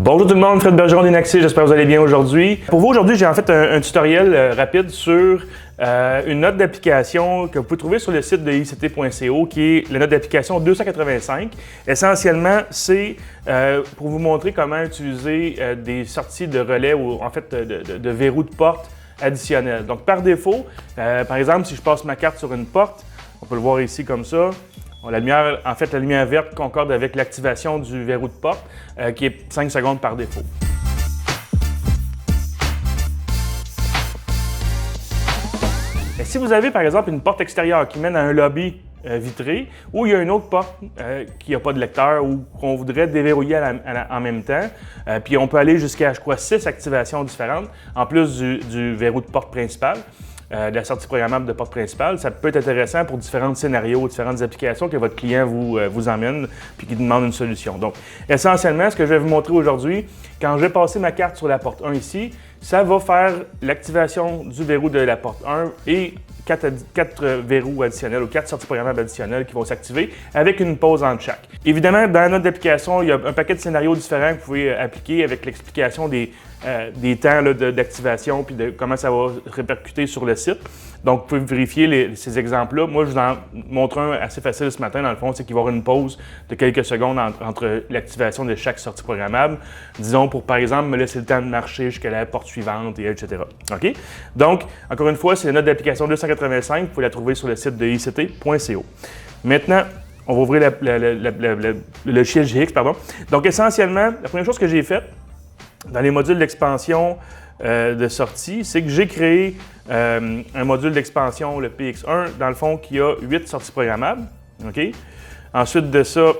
Bonjour tout le monde, Fred Bergeron d'Inaxis, j'espère que vous allez bien aujourd'hui. Pour vous aujourd'hui, j'ai en fait un tutoriel rapide sur une note d'application que vous pouvez trouver sur le site de ict.co qui est la note d'application 285. Essentiellement, c'est pour vous montrer comment utiliser des sorties de relais ou en fait de verrous de porte additionnels. Donc par défaut, par exemple, si je passe ma carte sur une porte, on peut le voir ici comme ça. La lumière verte concorde avec l'activation du verrou de porte qui est 5 secondes par défaut. Et si vous avez par exemple une porte extérieure qui mène à un lobby vitré ou il y a une autre porte qui n'a pas de lecteur ou qu'on voudrait déverrouiller en même temps, puis on peut aller jusqu'à, je crois, 6 activations différentes en plus du verrou de porte principal. De la sortie programmable de porte principale, ça peut être intéressant pour différents scénarios, différentes applications que votre client vous emmène puis qui demande une solution. Donc, essentiellement, ce que je vais vous montrer aujourd'hui, quand je vais passer ma carte sur la porte 1 ici, ça va faire l'activation du verrou de la porte 1 et 4 verrous additionnels ou 4 sorties programmables additionnelles qui vont s'activer avec une pause entre chaque. Évidemment, dans la note d'application, il y a un paquet de scénarios différents que vous pouvez appliquer avec l'explication des temps d'activation puis de comment ça va répercuter sur le site. Donc, vous pouvez vérifier ces exemples-là. Moi, je vous en montre un assez facile ce matin, dans le fond, c'est qu'il va y avoir une pause de quelques secondes entre l'activation de chaque sortie programmable. Disons, pour par exemple, me laisser le temps de marcher jusqu'à la porte suivante, et etc. OK? Donc, encore une fois, c'est la note d'application 285. Vous pouvez la trouver sur le site de ict.co. Maintenant, on va ouvrir le logiciel GX, pardon. Donc, essentiellement, la première chose que j'ai faite dans les modules d'expansion de sortie, c'est que j'ai créé un module d'expansion, le PX1, dans le fond, qui a 8 sorties programmables. OK? Ensuite de ça,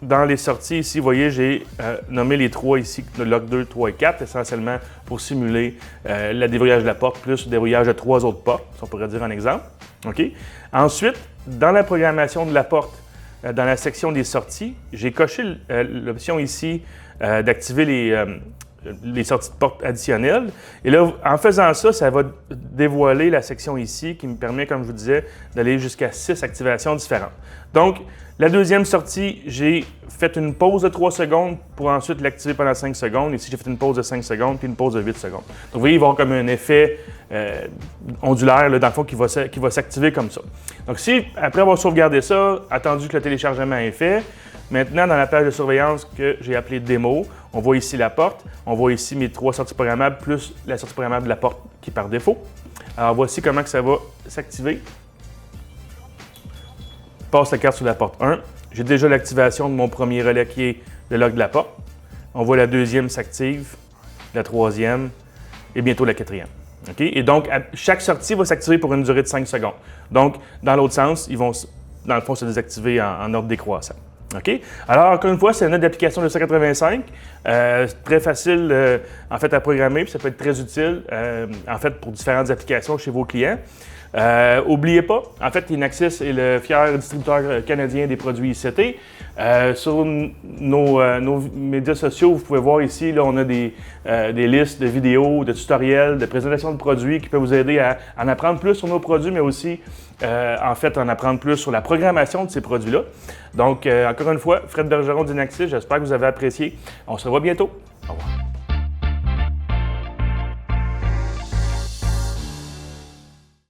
dans les sorties ici, vous voyez, j'ai nommé les 3 ici, le log 2, 3 et 4, essentiellement pour simuler le déverrouillage de la porte plus le déverrouillage de 3 autres portes, si on pourrait dire un exemple. OK? Ensuite, dans la programmation de la porte, dans la section des sorties, j'ai coché l'option ici d'activer les sorties de porte additionnelles. Et là, en faisant ça, ça va dévoiler la section ici qui me permet, comme je vous disais, d'aller jusqu'à 6 activations différentes. Donc, la deuxième sortie, j'ai fait une pause de 3 secondes pour ensuite l'activer pendant 5 secondes. Ici, j'ai fait une pause de 5 secondes puis une pause de 8 secondes. Donc, vous voyez, il va y avoir comme un effet ondulaire, là, dans le fond, qui va s'activer comme ça. Donc, si, après avoir sauvegardé ça, attendu que le téléchargement est fait, maintenant, dans la page de surveillance que j'ai appelée démo, on voit ici la porte, on voit ici mes 3 sorties programmables plus la sortie programmable de la porte qui est par défaut. Alors, voici comment que ça va s'activer. Je passe la carte sur la porte 1. J'ai déjà l'activation de mon premier relais qui est le log de la porte. On voit la deuxième s'active, la troisième et bientôt la quatrième. Okay? Et donc, chaque sortie va s'activer pour une durée de 5 secondes. Donc, dans l'autre sens, ils vont, dans le fond, se désactiver en ordre décroissant. OK? Alors, encore une fois, c'est une note d'application 285. Très facile en fait, à programmer, puis ça peut être très utile en fait, pour différentes applications chez vos clients. N'oubliez pas, en fait, Inaxis est le fier distributeur canadien des produits ICT. Sur nos médias sociaux, vous pouvez voir ici, là, on a des listes de vidéos, de tutoriels, de présentations de produits qui peuvent vous aider à en apprendre plus sur nos produits, mais aussi, en fait, en apprendre plus sur la programmation de ces produits-là. Donc, encore une fois, Fred Bergeron d'Inaxis, j'espère que vous avez apprécié. On se revoit bientôt.